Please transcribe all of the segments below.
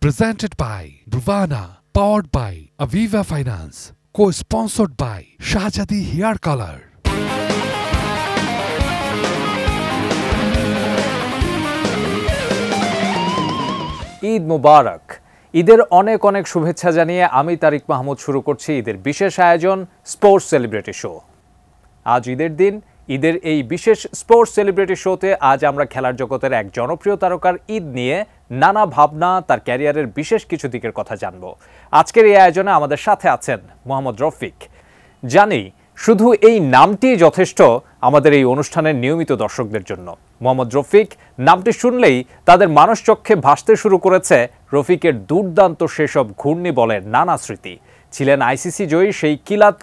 Presented by Bruvana, powered by Aviva Finance, co-sponsored by Shahjadi Hair Color. Eid মুবারক। ঈদের অনেক অনেক শুভেচ্ছা জানিয়ে আমি তারিক মাহমুদ শুরু করছি ঈদের বিশেষ আয়োজন স্পোর্টস সেলিব্রিটি শো। আজ ঈদের দিন, ঈদের এই বিশেষ স্পোর্টস সেলিব্রিটি শোতে আজ আমরা খেলার জগতের এক জনপ্রিয় তারকার ঈদ নিয়ে নানা ভাবনা, তার ক্যারিয়ারের বিশেষ কিছু দিকের কথা জানব। আজকের এই আয়োজনে আমাদের সাথে আছেন মোহাম্মদ রফিক। জানি শুধু এই নামটি যথেষ্ট আমাদের এই অনুষ্ঠানের নিয়মিত দর্শকদের জন্য। মোহাম্মদ রফিক নামটি শুনলেই তাদের মানসচক্ষে ভাসতে শুরু করেছে রফিকের দুর্দান্ত সেসব ঘূর্ণিবলের নানা স্মৃতি। ছিলেন আইসিসি জয়ী সেই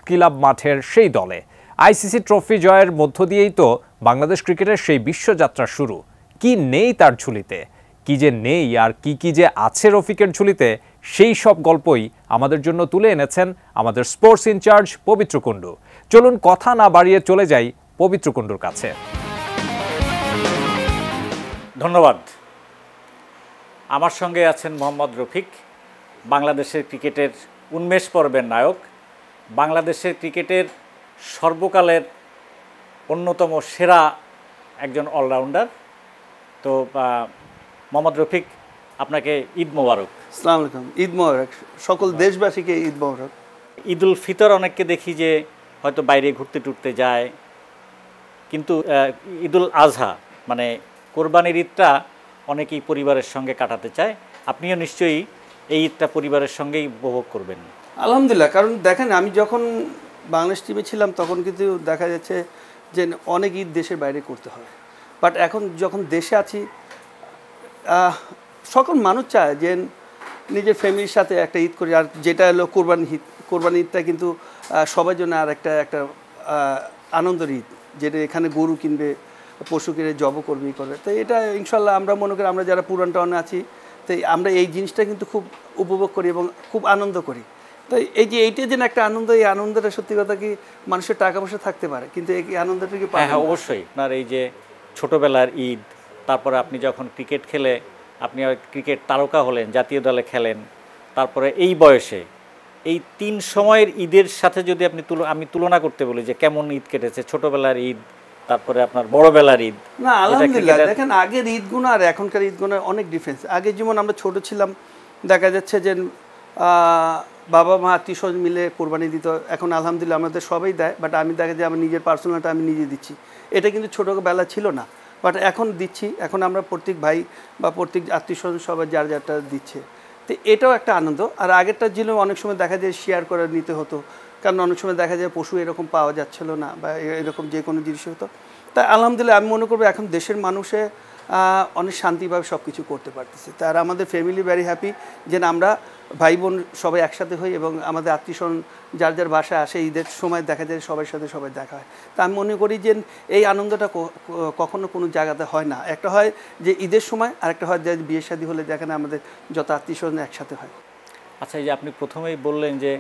কিলাব মাঠের সেই দলে। আইসিসি ট্রফি জয়ের মধ্য দিয়েই তো বাংলাদেশ ক্রিকেটের সেই বিশ্বযাত্রা শুরু। কি নেই তার ঝুলিতে, কি যে নেই আর কি যে আছে রফিকের ঝুলিতে, সেই সব গল্পই আমাদের জন্য তুলে এনেছেন আমাদের স্পোর্টস ইনচার্জ পবিত্র কুণ্ডু। চলুন কথা না বাড়িয়ে চলে যাই পবিত্র কুণ্ডুর কাছে। ধন্যবাদ। আমার সঙ্গে আছেন মোহাম্মদ রফিক, বাংলাদেশের ক্রিকেটের উন্মেষ পর্বের নায়ক, বাংলাদেশের ক্রিকেটের সর্বকালের অন্যতম সেরা একজন অলরাউন্ডার। তো মোহাম্মদ রফিক, আপনাকে ঈদ মোবারক। আসসালামু আলাইকুম। ঈদ মোবারক সকল দেশবাসীকে। ঈদ মোবারক। ঈদ উল ফিতর অনেককে দেখি যে হয়তো বাইরে ঘুরতে টুরতে যায়, কিন্তু ঈদ উল আজহা মানে কোরবানির ঈদটা অনেকেই পরিবারের সঙ্গে কাটাতে চায়। আপনিও নিশ্চয়ই এই ঈদটা পরিবারের সঙ্গেই উপভোগ করবেন। আলহামদুলিল্লাহ। কারণ দেখেন, আমি যখন বাংলাদেশ টিমে ছিলাম তখন কিন্তু দেখা যাচ্ছে যে অনেক ঈদ দেশের বাইরে করতে হয়, বাট এখন যখন দেশে আছি সকল মানুষ চায় যে নিজের ফ্যামিলির সাথে একটা ঈদ করি। আর যেটা হলো কোরবানি ঈদটা কিন্তু সবার জন্য আর একটা আনন্দের ঈদ, যেটা এখানে গরু কিনবে, পশু কিনে জবকর্মী করবে। তো এটা ইনশাল্লাহ আমরা মনে করি, আমরা যারা পুরান টাউনে আছি, তো আমরা এই জিনিসটা কিন্তু খুব উপভোগ করি এবং খুব আনন্দ করি। তো এই যে এইটা যেন একটা আনন্দ, এই আনন্দটা সত্যি কথা কি মানুষের টাকা পয়সা থাকতে পারে, কিন্তু এই আনন্দটা কি পায়? হ্যাঁ, অবশ্যই। আপনার এই যে ছোটোবেলার ঈদ, তারপরে আপনি যখন ক্রিকেট খেলে আপনি ক্রিকেট তারকা হলেন, জাতীয় দলে খেলেন, তারপরে এই বয়সে এই তিন সময়ের ঈদের সাথে যদি আমি তুলনা করতে বলি যে কেমন ঈদ কেটেছে, ছোটোবেলার ঈদ, তারপরে আপনার বড়বেলার ঈদ। না আলহামদুলিল্লাহ, দেখেন আগের ঈদগুলো আর এখনকার ঈদগুলো অনেক ডিফারেন্স। আগে যেমন আমরা ছোট ছিলাম, দেখা যাচ্ছে যে বাবা মা আত্মীয় স্বজন মিলে কোরবানি দিত। এখন আলহামদুলিল্লাহ আমাদের সবাই দেয়, বাট আমি দেখা যায় আমার নিজের পার্সোনালটা আমি নিজে দিচ্ছি। এটা কিন্তু ছোটোবেলা ছিল না, বাট এখন দিচ্ছি। এখন আমরা প্রত্যেক ভাই বা প্রত্যেক আত্মীয় স্বজন সবাই যার যারটা দিচ্ছে। তো এটাও একটা আনন্দ। আর আগেরটা ছিল অনেক সময় দেখা যায় শেয়ার করে নিতে হতো, কারণ অনেক সময় দেখা যায় পশু এরকম পাওয়া যাচ্ছিল না বা এরকম যে কোনো জিনিস হতো। তাই আলহামদুলিল্লাহ আমি মনে করবো এখন দেশের মানুষে অনেক শান্তিভাবে সব কিছু করতে পারতেছে। তার আমাদের ফ্যামিলি ভেরি হ্যাপি যে আমরা ভাই বোন সবাই একসাথে হই এবং আমাদের আত্মীয়স্বজন যার যার বাসায় আসে। ঈদের সময় দেখা যায় সবার সাথে সবাই দেখা হয়। তা আমি মনে করি যে এই আনন্দটা কখনো কোনো জায়গাতে হয় না। একটা হয় যে ঈদের সময়, আর একটা হয় যে বিয়ে শাদী হলে যেখানে আমাদের যত আত্মীয়স্বজন একসাথে হয়। আচ্ছা, এই যে আপনি প্রথমেই বললেন যে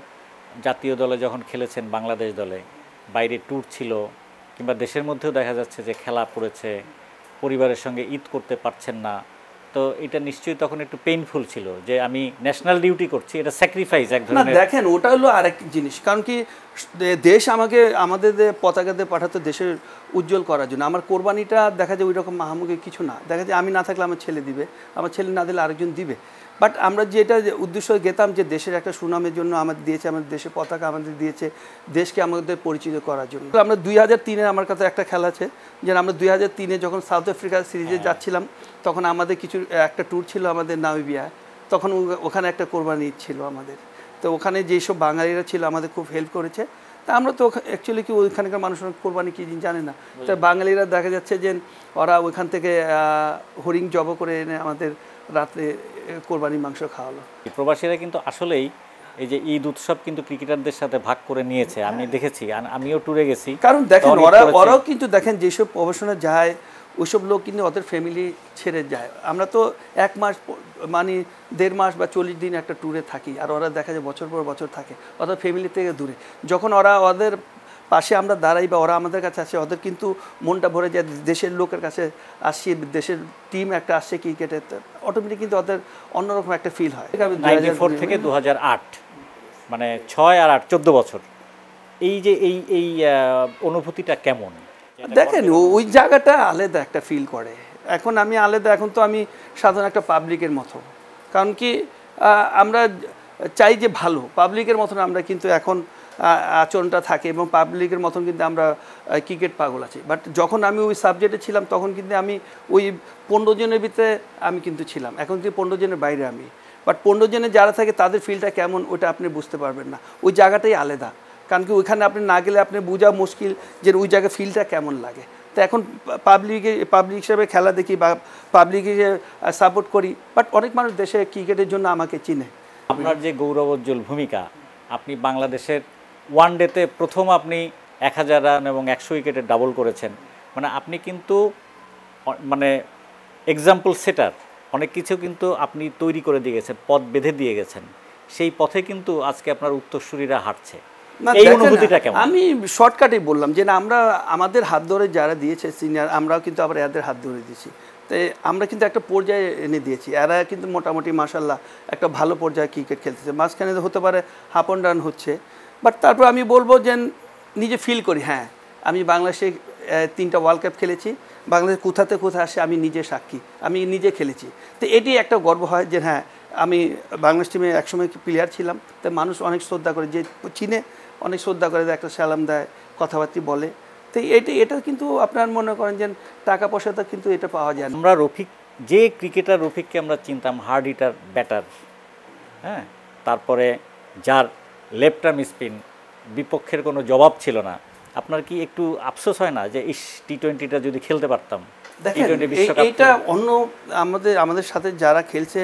জাতীয় দলে যখন খেলেছেন, বাংলাদেশ দলে, বাইরে ট্যুর ছিল কিংবা দেশের মধ্যেও দেখা যাচ্ছে যে খেলা পড়েছে, পরিবারের সঙ্গে ঈদ করতে পারছেন না, তো এটা নিশ্চয়ই তখন একটু পেইনফুল ছিল যে আমি ন্যাশনাল ডিউটি করছি, এটা স্যাক্রিফাইস এক ধরনের। দেখেন ওটা হলো আরেক জিনিস, কারণ কি দেশ আমাদের পতাকা দিয়ে পাঠাতো দেশের উজ্জ্বল করার জন্য। আমার কোরবানিটা দেখা যায় ওই রকম মাহামুখে কিছু না, দেখা যায় আমি না থাকলে আমার ছেলে দিবে, আমার ছেলে না দিলে আরেকজন দিবে। বাট আমরা যেটা উদ্দেশ্য গেতাম যে দেশের একটা সুনামের জন্য আমাদের দিয়েছে, আমাদের দেশের পতাকা আমাদের দিয়েছে দেশকে আমাদের পরিচিত করার জন্য। আমরা 2003-এ আমার কাছে একটা খেলা আছে যে আমরা 2003-এ যখন সাউথ আফ্রিকা সিরিজে যাচ্ছিলাম, তখন আমাদের একটা ট্যুর ছিল আমাদের নামিবিয়ায়। তখন ওখানে একটা কোরবানি ঈদ ছিল আমাদের। তো ওখানে যেসব বাঙালিরা ছিল আমাদের খুব হেল্প করেছে। তা আমরা তো অ্যাকচুয়ালি কি ওইখানকার মানুষ কোরবানি কী জানে না। তো বাঙালিরা দেখা যাচ্ছে যে ওরা ওইখান থেকে হরিণ জব করে এনে আমাদের রাত্রে কোরবানি মাংস খাওয়ালো। প্রবাসীরা কিন্তু আসলেই এই যে ঈদ উৎসব কিন্তু ক্রিকেটারদের সাথে ভাগ করে নিয়েছে, আমি দেখেছি, আমিও ট্যুরে গেছি। কারণ দেখেন ওরাও কিন্তু দেখেন যেসব প্রফেশনে যায় ওইসব লোক কিন্তু ওদের ফ্যামিলি ছেড়ে যায়। আমরা তো 1 মাস মানে 1.5 মাস বা 40 দিন একটা ট্যুরে থাকি, আর ওরা দেখা যায় বছর পর বছর থাকে, অর্থাৎ ফ্যামিলি থেকে দূরে। যখন ওরা ওদের পাশে আমরা দাঁড়াই বা ওরা আমাদের কাছে আসে, ওদের কিন্তু মনটা ভরে যায়, দেশের লোকের কাছে আসছি, দেশের টিম একটা আসছে ক্রিকেটে, অটোমেটিক কিন্তু ওদের অন্যরকম একটা ফিল হয়। 94 থেকে 2008, মানে 6 আর 8 14 বছর, এই যে এই অনুভূতিটা কেমন? দেখেন ওই জায়গাটা আলাদা একটা ফিল করে। এখন আমি আলাদা, এখন তো আমি সাধারণ একটা পাবলিকের মতো, কারণ কি আমরা চাই যে ভালো পাবলিকের মতন আমরা কিন্তু এখন আচরণটা থাকে, এবং পাবলিকের মতন কিন্তু আমরা ক্রিকেট পাগল আছি। বাট যখন আমি ওই সাবজেক্টে ছিলাম তখন কিন্তু আমি ওই 15 জনের ভিতরে আমি কিন্তু ছিলাম, এখন কিন্তু 15 জনের বাইরে আমি। বাট 15 জনের যারা থাকে তাদের ফিলটা কেমন ওটা আপনি বুঝতে পারবেন না, ওই জায়গাটাই আলাদা। কারণ কি ওইখানে আপনি না গেলে আপনি বোঝা মুশকিল যে ওই জায়গায় ফিলটা কেমন লাগে। তো এখন পাবলিক হিসেবে খেলা দেখি বা পাবলিকে সাপোর্ট করি, বাট অনেক মানুষ দেশে ক্রিকেটের জন্য আমাকে চিনে। আপনার যে গৌরবোজ্জ্বল ভূমিকা, আপনি বাংলাদেশের ওয়ানডেতে প্রথম আপনি 1000 রান এবং 100 উইকেটে ডাবল করেছেন, মানে আপনি কিন্তু মানে এক্সাম্পল সেটার, অনেক কিছু কিন্তু আপনি তৈরি করে দিয়ে গেছেন, পথ বেঁধে দিয়ে গেছেন। সেই পথে কিন্তু আজকে আপনার উত্তরসূরিরা হাঁটছে। এই অনুভূতিটা কেমন? আমি শর্টকাটেই বললাম যে না, আমরা আমাদের হাত ধরে যারা দিয়েছে সিনিয়র, আমরাও কিন্তু আবার এদের হাত ধরে দিয়েছি, তাই আমরা কিন্তু একটা পর্যায়ে এনে দিয়েছি। এরা কিন্তু মোটামুটি মাশাল্লাহ একটা ভালো পর্যায়ে ক্রিকেট খেলতেছে। মাঝখানে হতে পারে হাফ অ্যান্ড রান হচ্ছে, বাট তারপর আমি বলবো যে নিজে ফিল করি, হ্যাঁ আমি বাংলাদেশে 3টা ওয়ার্ল্ড কাপ খেলেছি, বাংলাদেশ কোথাতে কোথায় আসে আমি নিজে সাক্ষী, আমি নিজে খেলেছি। তো এটি একটা গর্ব হয় যে হ্যাঁ আমি বাংলাদেশ টিমে একসময় প্লেয়ার ছিলাম। তাই মানুষ অনেক শ্রদ্ধা করে, যে চিনে অনেক শ্রদ্ধা করে, একটা সালাম দেয়, কথাবার্তা বলে। তো এটা কিন্তু আপনার মনে করেন যে টাকা পয়সাটা কিন্তু এটা পাওয়া যায় না। আমরা রফিক, যে ক্রিকেটার রফিককে আমরা চিনতাম হার্ড হিটার ব্যাটার, হ্যাঁ, তারপরে যার লেফট আর্ম স্পিন, বিপক্ষের কোনো জবাব ছিল না, আপনার কি একটু আফসোস হয় না যে ইস টি20টা যদি খেলতে পারতাম? দেখেন এইটা অন্য আমাদের সাথে যারা খেলছে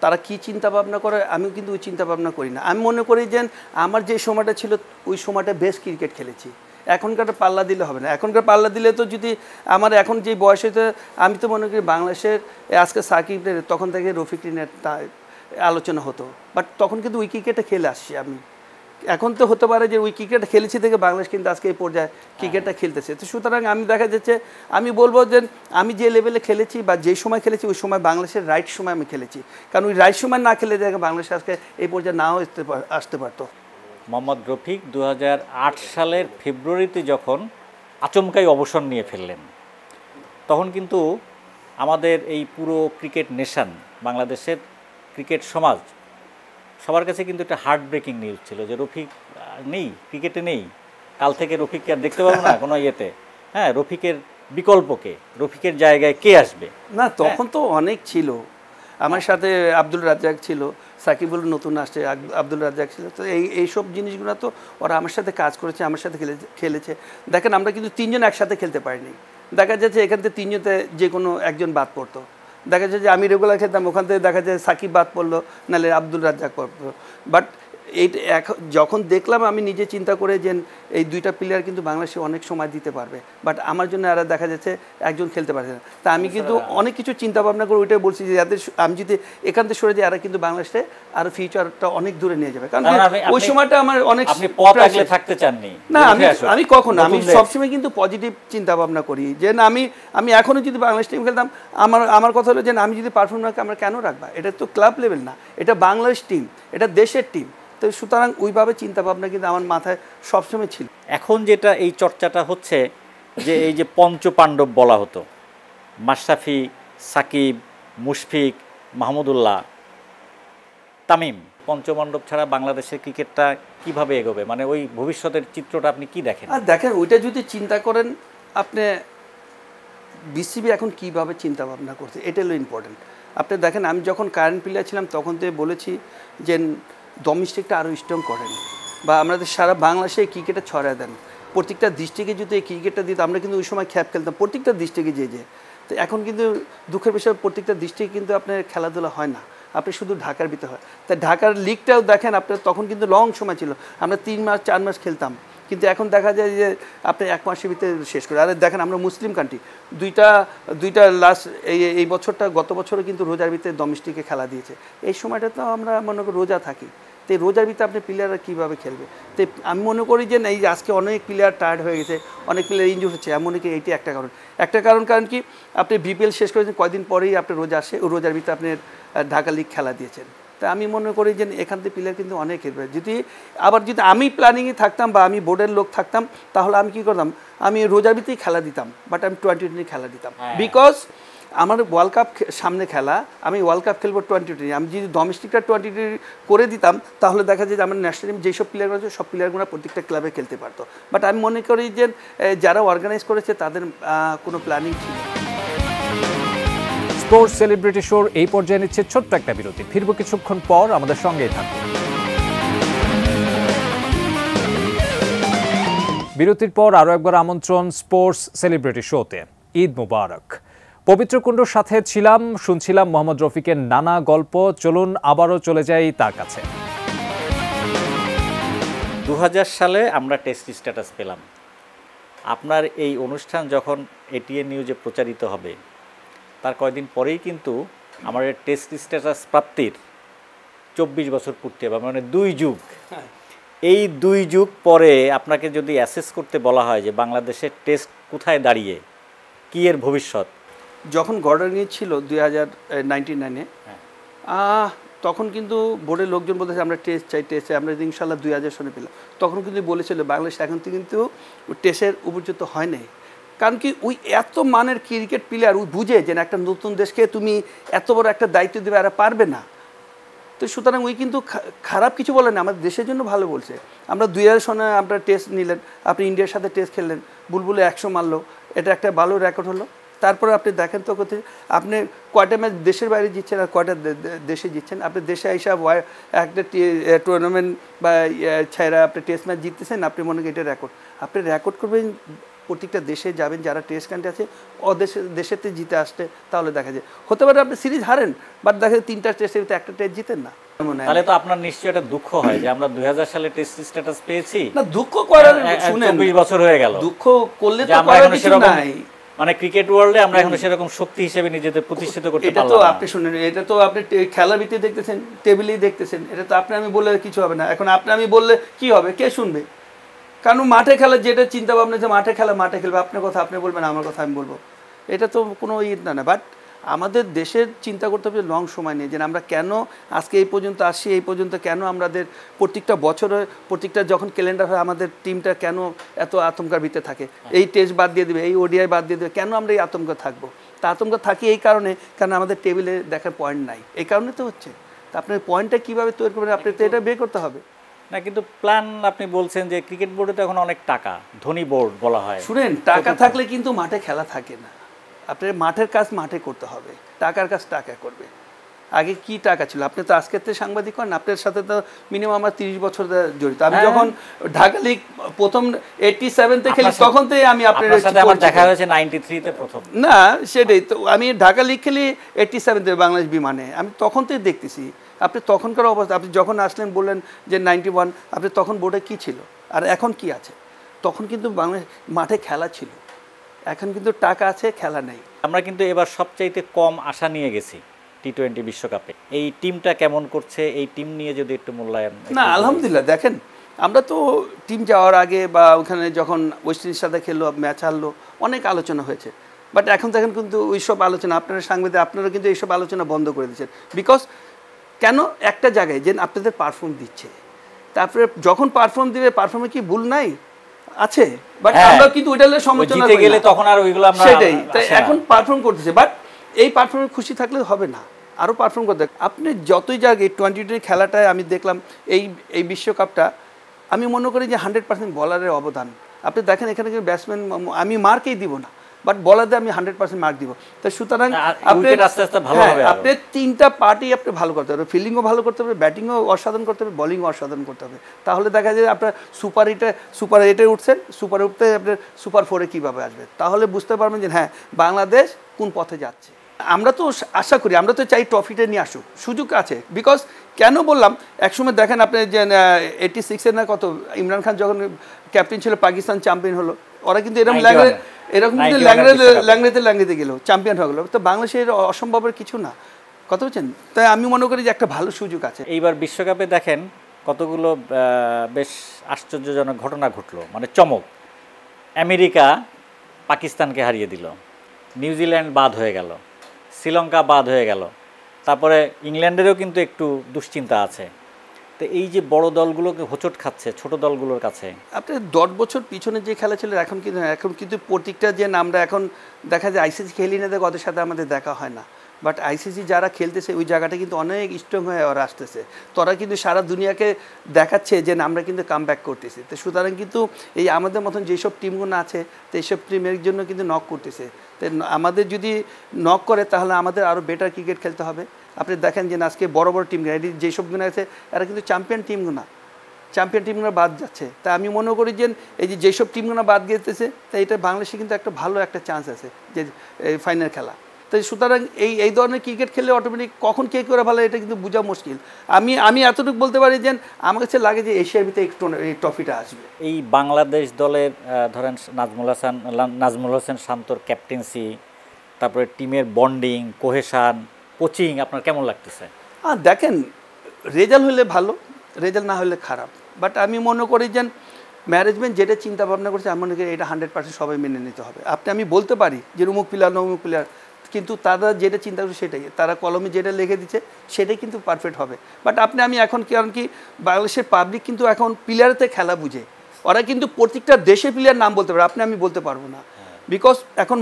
তারা কি চিন্তা ভাবনা করে, আমিও কিন্তু ওই চিন্তা ভাবনা করি না। আমি মনে করি যে আমার যে সময়টা ছিল ওই সময়টা বেস্ট ক্রিকেট খেলেছি। এখনকার পাল্লা দিলে হবে না, এখনকার পাল্লা দিলে তো যদি আমার এখন যে বয়সেতে, আমি তো মনে করি বাংলাদেশের আজকে সাকিবের তখন থেকে রফিক রিনের আলোচনা হতো, বাট তখন কিন্তু ওই ক্রিকেটে খেলে আসছি আমি। এখন তো হতে পারে যে ওই ক্রিকেট খেলেছি থেকে বাংলাদেশ কিন্তু আজকে এই পর্যায়ে ক্রিকেটটা খেলতেছে। তো সুতরাং আমি দেখা যাচ্ছে, আমি বলবো যে আমি যে লেভেলে খেলেছি বা যেই সময় খেলেছি ওই সময় বাংলাদেশের রাইট সময় আমি খেলেছি, কারণ ওই রাইট সময় না খেলে দেখে বাংলাদেশ আজকে এই পর্যায়ে নাও আসতে পারতো। মোহাম্মদ রফিক 2008 সালের ফেব্রুয়ারিতে যখন আচমকাই অবসর নিয়ে ফেললেন, তখন কিন্তু আমাদের এই পুরো ক্রিকেট নেশন, বাংলাদেশের ক্রিকেট সমাজ, সবার কাছে কিন্তু একটা হার্ট ব্রেকিং নিউজ ছিল যে রফিক নেই, ক্রিকেটে নেই, কাল থেকে রফিককে আর দেখতে পাবো না কোনো ইয়েতে। হ্যাঁ, রফিকের বিকল্পকে, রফিকের জায়গায় কে আসবে? না তখন তো অনেক ছিল, আমার সাথে আব্দুল রাজ্জাক ছিল, সাকিবুল নতুন আসছে, আব্দুল রাজ্জাক ছিল। তো এইসব জিনিসগুলো তো ওরা আমার সাথে কাজ করেছে, আমার সাথে খেলেছে। দেখেন আমরা কিন্তু 3 জন একসাথে খেলতে পারিনি, দেখা যাচ্ছে এখান থেকে 3 জনতে যে কোনো একজন বাদ পড়তো। দেখা যায় যে আমি রেগুলার খেলতাম, ওখান থেকে দেখা যায় সাকিব বাদ পড়লো, নাহলে আব্দুল রাজ্জাক পড়লো। বাট যখন দেখলাম আমি নিজে চিন্তা করে যে এই 2টা প্লেয়ার কিন্তু বাংলাদেশে অনেক সময় দিতে পারবে, বাট আমার জন্য এরা দেখা যাচ্ছে একজন খেলতে পারছে না। তা আমি কিন্তু অনেক কিছু চিন্তা ভাবনা করে ওইটাই বলছি যে যাদের আমি যদি এখান থেকে সরে যাই, এরা কিন্তু বাংলাদেশে আরো ফিউচারটা অনেক দূরে নিয়ে যাবে। কারণ ওই সময়টা আমার অনেক থাকতে চাননি না, আমি কখনো, আমি সবসময় কিন্তু পজিটিভ চিন্তা ভাবনা করি যে না, আমি এখনো যদি বাংলাদেশ টিম খেলতাম, আমার কথা হলো যে আমি যদি পারফর্ম না, আমরা কেন রাখবা? এটা তো ক্লাব লেভেল না, এটা বাংলাদেশ টিম, এটা দেশের টিম। তো সুতরাং ওইভাবে চিন্তা ভাবনা কিন্তু আমার মাথায় সবসময় ছিল। এখন যেটা এই চর্চাটা হচ্ছে যে এই যে পঞ্চপাণ্ডব বলা হতো, মাশরাফি, সাকিব, মুশফিক, মাহমুদুল্লাহ, তামিম, পঞ্চপাণ্ডব ছাড়া বাংলাদেশের ক্রিকেটটা কিভাবে এগোবে? মানে ওই ভবিষ্যতের চিত্রটা আপনি কি দেখেন? আর দেখেন ওইটা যদি চিন্তা করেন আপনি, বিসিবি এখন কীভাবে চিন্তা ভাবনা করছে এটা হলো ইম্পর্টেন্ট। আপনি দেখেন আমি যখন কারেন্ট প্লেয়ার ছিলাম তখন তো বলেছি যে ডোমেস্টিকটা আরও স্ট্রং করেন, বা আমাদের সারা বাংলাদেশে ক্রিকেটে ছড়ায় দেন। প্রত্যেকটা ডিস্ট্রিক্টে যদি এই ক্রিকেটটা দিত, আমরা কিন্তু ওই সময় খ্যাপ খেলতাম প্রত্যেকটা ডিস্ট্রিক্টে যে তো এখন কিন্তু দুঃখের বিষয় প্রত্যেকটা ডিস্ট্রিক্টে কিন্তু আপনার খেলাধুলা হয় না, আপনি শুধু ঢাকার ভিতরে হয়। তাই ঢাকার লিগটাও দেখেন আপনার তখন কিন্তু লং সময় ছিল, আমরা 3 মাস 4 মাস খেলতাম, কিন্তু এখন দেখা যায় যে আপনি 1 মাসের ভিতরে শেষ করে। আর দেখেন আমরা মুসলিম কান্ট্রি, দুইটা লাস্ট এই বছরটা, গত বছরও কিন্তু রোজার ভিতরে ডোমেস্টিকে খেলা দিয়েছে। এই সময়টা তো আমরা মনে করি রোজা থাকি, তো এই রোজার ভিতরে আপনি প্লেয়াররা কীভাবে খেলবে? তো আমি মনে করি যে এই যে আজকে অনেক প্লেয়ার টায়ার্ড হয়ে গেছে, অনেক প্লেয়ার ইনজুর হচ্ছে, এমন কি এইটি একটা কারণ। কারণ কি আপনি বিপিএল শেষ করেছেন কয়দিন পরেই আপনি রোজা আসে, ও রোজার ভিতরে আপনি ঢাকা লিগ খেলা দিয়েছেন। তা আমি মনে করি যে এখান থেকে প্লেয়ার কিন্তু অনেক খেলবে। যদি আমি প্ল্যানিংয়ে থাকতাম বা আমি বোর্ডের লোক থাকতাম, তাহলে আমি কী করতাম, আমি রোজার ভিতরেই খেলা দিতাম, বাট আমি টোয়েন্টি খেলা দিতাম। বিকজ আমার ওয়ার্ল্ড কাপ সামনে খেলা, আমি ওয়ার্ল্ড কাপ খেলবো টোয়েন্টি। আমি যদি ডোমেস্টিকটা টোয়েন্টি করে দিতাম, তাহলে দেখা যায় যে আমার ন্যাশনাল টিম যেসব প্লেয়ারগুলো আছে সব প্লেয়ারগুলো প্রত্যেকটা ক্লাবে খেলতে পারতো। বাট আমি মনে করি যে যারা অর্গানাইজ করেছে তাদের কোনো প্ল্যানিং ছিল। স্পোর্টস সেলিব্রিটি শোর এই পর্যায়ে নিচ্ছে ছোট্ট একটা বিরতি। ফিরবো কিছুক্ষণ পর, আমাদের সঙ্গেই থাকবে। বিরতির পর আরও একবার আমন্ত্রণ স্পোর্টস সেলিব্রিটি শোতে। ঈদ মুবারক। পবিত্র কুণ্ডুর সাথে ছিলাম, শুনছিলাম মোহাম্মদ রফিকের নানা গল্প। চলুন আবারও চলে যাই তার কাছে। 2000 সালে আমরা টেস্ট স্ট্যাটাস পেলাম। আপনার এই অনুষ্ঠান যখন এটিএন নিউজে প্রচারিত হবে, তার কয়েকদিন পরেই কিন্তু আমার টেস্ট স্ট্যাটাস প্রাপ্তির 24 বছর পূর্তি হবে, মানে 2 যুগ। এই 2 যুগ পরে আপনাকে যদি অ্যাসেস করতে বলা হয় যে বাংলাদেশের টেস্ট কোথায় দাঁড়িয়ে, কি এর ভবিষ্যৎ? যখন গর্ডন ছিল 2099-এ, তখন কিন্তু বোর্ডের লোকজন বলতেছে আমরা টেস্ট চাই, আমরা ইনশাল্লাহ 2000 সনে পেলাম। তখন কিন্তু বলেছিল বাংলাদেশ এখন থেকে কিন্তু টেস্টের উপযুক্ত হয় নাই। কারণ কি ওই এত মানের ক্রিকেট প্লেয়ার, ওই বুঝে যে একটা নতুন দেশকে তুমি এত বড় একটা দায়িত্ব দেবে, আর পারবে না। তো সুতরাং ওই কিন্তু খারাপ কিছু বলে না, আমাদের দেশের জন্য ভালো বলছে। আমরা 2000 সনে আপনার টেস্ট নিলেন, আপনি ইন্ডিয়ার সাথে টেস্ট খেললেন, বুলবুলে 100 মারলো, এটা একটা ভালো রেকর্ড হলো। তারপরে আপনি দেখেন তো কোথায় আপনি কয়টা ম্যাচ দেশের বাইরে জিতছেন আর কয়টা দেশে জিতছেন। আপনি দেশে হিসাব একটা টুর্নামেন্ট বা ছাড়া আপনি টেস্ট ম্যাচ জিততেছেন, আপনি মনে করেন এটা রেকর্ড। আপনি রেকর্ড করবেন, প্রত্যেকটা দেশে যাবেন যারা টেস্ট কান্ট্রি আছে, দেশেতে জিতে আসতে, তাহলে দেখা যায় হতে পারে আপনি সিরিজ হারেন, বাট দেখা যায় 3টা টেস্টের ভিতরে একটা টেস্ট জিতেন না। তাহলে তো আপনার নিশ্চয়ই একটা দুঃখ হয় যে আমরা 2000 সালে টেস্ট স্ট্যাটাস পেয়েছি। না, দুঃখ করার শুনেন 24 বছর হয়ে গেল। দুঃখ করলে তো করার কিছু নাই। মানে ক্রিকেট ওয়ার্ল্ডে আমরা এখন সেরকম শক্তি হিসেবে নিজেদের প্রতিষ্ঠিত করতে পারলাম না। এটা তো আপনি শুনেন, এটা তো আপনি খেলার ভিত্তিতে দেখতেছেন, টেবিলেই দেখতেছেন। এটা তো আপনি আমি বললে কিছু হবে না। এখন আপনি আমি বললে কি হবে, কে শুনবে? কারণ মাঠে খেলা যেটা চিন্তা ভাবনা যে মাঠে খেলা মাঠে খেলবে, আপনার কথা আপনি বলবেন, আমার কথা আমি বলবো, এটা তো কোনো না। বাট আমাদের দেশের চিন্তা করতে হবে লং সময় নিয়ে, যে আমরা কেন আজকে এই পর্যন্ত আসি, এই পর্যন্ত কেন আমাদের প্রত্যেকটা বছরে প্রত্যেকটা যখন ক্যালেন্ডার হয় আমাদের টিমটা কেন এত আতঙ্কের ভিতরে থাকে। এই টেস্ট বাদ দিয়ে দেবে, এই ওডিআই বাদ দিয়ে দেবে, কেন আমরা এই আতঙ্ক থাকবো? তা আতঙ্ক থাকি এই কারণে, কারণ আমাদের টেবিলে দেখার পয়েন্ট নাই, এই কারণে তো হচ্ছে। তা আপনার পয়েন্টটা কীভাবে তৈরি করবেন, আপনি তো এটা বের করতে হবে না। কিন্তু প্ল্যান আপনি বলছেন যে ক্রিকেট বোর্ডে তো এখন অনেক টাকা, ধনী বোর্ড বলা হয়। শুনেন, টাকা থাকলে কিন্তু মাঠে খেলা থাকে না। আপনার মাঠের কাজ মাঠে করতে হবে, টাকার কাজ টাকা করবে। আগে কি টাকা ছিল? আপনি তো আজকের থেকে সাংবাদিক হন, আপনার সাথে তো মিনিমাম আমার 30 বছর জড়িত। আমি যখন ঢাকা লিগ প্রথম 87-তে খেলি, তখন থেকে আমি আপনার সাথে আমার দেখা হয়েছে 93-তে প্রথম। না, সেটাই তো, আমি ঢাকা লিগ খেলি 87-তে বাংলাদেশ বিমানে, আমি তখন থেকে দেখতেছি। আপনি তখনকার অবস্থা, আপনি যখন আসলেন বললেন যে 91, আপনি তখন বোর্ডে কি ছিল আর এখন কি আছে? তখন কিন্তু বাংলাদেশ মাঠে খেলা ছিল, এখন কিন্তু টাকা আছে, খেলা নেই। আমরা কিন্তু এবার সবচাইতে কম আশা নিয়ে গেছি টি-20 বিশ্বকাপে। এই টিমটা কেমন করছে, এই টিম নিয়ে যদি একটু মূল্যায়ন। না, আলহামদুলিল্লাহ, দেখেন আমরা তো টিম যাওয়ার আগে বা ওখানে যখন ওয়েস্ট ইন্ডিজের সাথে খেললো, ম্যাচ হারলো, অনেক আলোচনা হয়েছে। বাট এখন দেখেন কিন্তু ওইসব আলোচনা, আপনারা সাংবাদিক আপনারা কিন্তু এইসব আলোচনা বন্ধ করে দিচ্ছেন। বিকজ কেন? একটা জায়গায় যে আপনাদের পারফর্ম দিচ্ছে, তারপরে যখন পারফর্ম দিবে, পারফর্মে কি ভুল নাই? আছে, বাট আমরা কিন্তু ওইটা সমালোচনা জিতে গেলে তখন আর ওইগুলো আমরা সেটাই। তাই এখন পারফর্ম করতেছে, বাট এই পারফর্মে খুশি থাকলে হবে না, আরও পারফর্ম করতে। আপনি যতই জায়গায় 2020 খেলাটায় আমি দেখলাম, এই বিশ্বকাপটা আমি মনে করি যে 100% বলারের অবদান। আপনি দেখেন এখানে কিন্তু ব্যাটসম্যান, আমি মার্কেই দিব না, বাট বলারদের আমি 100% মার্ক দিব। তো সুতরাং আপনি 3টা পার্টি আপনি ভালো করতে হবে, ফিল্ডিংও ভালো করতে হবে, ব্যাটিংও অসাধারণ করতে হবে, বলিংও অসাধারণ করতে হবে। তাহলে দেখা যায় আপনার সুপার 8-এ উঠছেন, সুপারে উঠতে আপনার সুপার 4-এ কীভাবে আসবে, তাহলে বুঝতে পারবেন যে হ্যাঁ বাংলাদেশ কোন পথে যাচ্ছে। আমরা তো আশা করি, আমরা তো চাই ট্রফিটা নিয়ে আসুক, সুযোগ আছে। বিকজ কেন বললাম, একসময় দেখেন আপনি যে 86-এর না কত, ইমরান খান যখন ক্যাপ্টেন ছিল, পাকিস্তান চ্যাম্পিয়ন হলো, ওরা কিন্তু এরকম কিন্তু ল্যাংড়াতে গেল, চ্যাম্পিয়ন হয়ে গেলো। তো বাংলাদেশের অসম্ভবের কিছু না, কথা বলছেন। তাই আমি মনে করি যে একটা ভালো সুযোগ আছে। এইবার বিশ্বকাপে দেখেন কতগুলো বেশ আশ্চর্যজনক ঘটনা ঘটলো, মানে চমক। আমেরিকা পাকিস্তানকে হারিয়ে দিল, নিউজিল্যান্ড বাদ হয়ে গেল, শ্রীলঙ্কা বাদ হয়ে গেল, তারপরে ইংল্যান্ডেরও কিন্তু একটু দুশ্চিন্তা আছে। তো এই যে বড় দলগুলোকে হোঁচট খাচ্ছে ছোট দলগুলোর কাছে। আপনি 10 বছর পিছনে যে খেলা ছিল এখন কিন্তু প্রত্যেকটা যে আমরা এখন দেখা যায় আইসিসি খেলি না, ওদের সাথে আমাদের দেখা হয় না, বাট আইসিসি যারা খেলতেছে ওই জায়গাটা কিন্তু অনেক স্ট্রং হয়ে ওরা আসতেছে। তোরা কিন্তু সারা দুনিয়াকে দেখাচ্ছে যে আমরা কিন্তু কাম ব্যাক করতেছি। তো সুতরাং কিন্তু এই আমাদের মতন যেসব টিমগুলো আছে তো এইসব টিমের জন্য কিন্তু নক করতেছে। তো আমাদের যদি নক করে তাহলে আমাদের আরও বেটার ক্রিকেট খেলতে হবে। আপনি দেখেন যে আজকে বড় বড় টিম যেসবগুলো আছে এরা কিন্তু চ্যাম্পিয়ন টিমগুলো বাদ যাচ্ছে। তা আমি মনে করি যে এই যেসব টিমগুলো বাদ গেতেছে তা এটা বাংলাদেশে কিন্তু একটা ভালো একটা চান্স আছে যে ফাইনাল খেলা। তাই সুতরাং এই ধরনের ক্রিকেট খেললে অটোমেটিক কখন কে করে ভালো এটা কিন্তু বোঝা মুশকিল। আমি এতটুকু বলতে পারি যে আমার কাছে লাগে যে এশিয়ার ভিতরে এই ট্রফিটা আসবে। এই বাংলাদেশ দলের ধরেন নাজমুল হোসেন শান্তর ক্যাপ্টেন্সি, তারপরে টিমের বন্ডিং, কোহেশন, কোচিং আপনার কেমন লাগতেছে? দেখেন, রেজাল্ট হলে ভালো, রেজাল্ট না হলে খারাপ, বাট আমি মনে করি যে ম্যানেজমেন্ট যেটা চিন্তা ভাবনা করছে আমি মনে করি এটা 100% সবাই মেনে নিতে হবে। আমি বলতে পারি যে অমুক প্লেয়ার না অমুক প্লেয়ার, কিন্তু তারা যেটা চিন্তা করছে সেটাই, তারা কলমে যেটা লিখে দিচ্ছে সেটাই কিন্তু পারফেক্ট হবে। বাট আমি এখন কারণ কি বাংলাদেশের পাবলিক কিন্তু এখন প্লেয়ারতে খেলা বুঝে, ওরা কিন্তু প্রত্যেকটা দেশের প্লেয়ার নাম বলতে পারে, আমি বলতে পারবো না, বিকজ এখন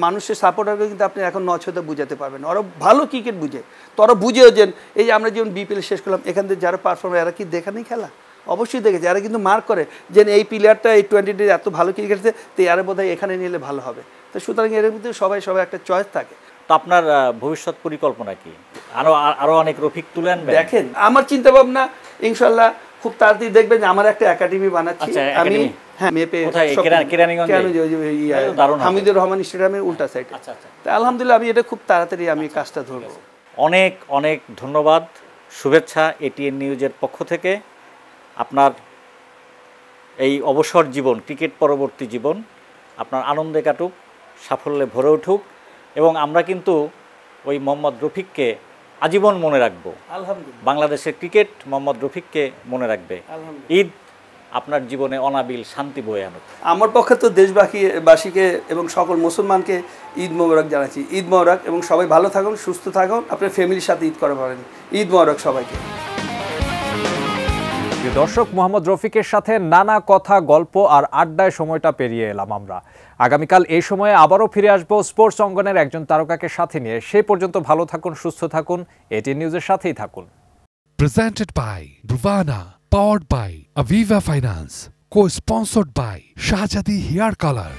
মানুষের সাপোর্টারকে কিন্তু আপনি এখন নছতে বুঝাতে পারবেন। ওরা ভালো ক্রিকেট বুঝে, তো ওরা বুঝেও যে এই যে আমরা যেমন বিপিএল শেষ করলাম এখান থেকে যারা পারফর্মার এরা কি দেখা নেই খেলা? অবশ্যই দেখেছে, এরা কিন্তু মার্ক করে যে এই প্লেয়ারটা এই 20 ডে এত ভালো ক্রিকেট খেলছে, তো এরা বোধহয় এখানে নিলে ভালো হবে। তো সুতরাং এর মধ্যে সবাই একটা চয়েস থাকে। তো আপনার ভবিষ্যৎ পরিকল্পনা কি? আরো অনেক রফিক তুলে আনবেন? দেখেন, আমার চিন্তা ভাবনা ইনশাল্লাহ খুব তাড়াতাড়ি দেখবেন যে আমার একটা একাডেমি বানাচ্ছি আমি। হ্যাঁ, হামিদুর রহমান স্টেডিয়ামের উল্টা সাইডে। তা আলহামদুলিল্লাহ আমি এটা খুব তাড়াতাড়ি কাজটা ধরবো। অনেক অনেক ধন্যবাদ, শুভেচ্ছা এটিএন নিউজের পক্ষ থেকে। আপনার এই অবসর জীবন, ক্রিকেট পরবর্তী জীবন আপনার আনন্দে কাটুক, সাফল্যে ভরে উঠুক, এবং আমরা কিন্তু ওই মোহাম্মদ রফিককে আজীবন মনে রাখবো। আলহামদুলিল্লাহ, বাংলাদেশের ক্রিকেট মোহাম্মদ রফিককে মনে রাখবে। ঈদ আপনার জীবনে অনাবিল শান্তি বয়ে আনুক। আমার পক্ষে তো দেশবাসীকে এবং সকল মুসলমানকে ঈদ মোবারক জানাচ্ছি। ঈদ মোবারক, এবং সবাই ভালো থাকুন, সুস্থ থাকুন, আপনার ফ্যামিলির সাথে ঈদ করা পারেন। ঈদ মোবারক সবাইকে। দর্শক, মোহাম্মদ রফিকের সাথে নানা কথা, গল্প আর আড্ডায় সময়টা পেরিয়ে এলাম আমরা। আগামীকাল এই সময়ে আবারও ফিরে আসবো স্পোর্টস অঙ্গনের একজন তারকাকে সাথে নিয়ে। সেই পর্যন্ত ভালো থাকুন, সুস্থ থাকুন, এটিএন নিউজের সাথেই থাকুন। Presented by Ruvana, powered by Aviva Finance, co-sponsored by Shahjadi Hair Color.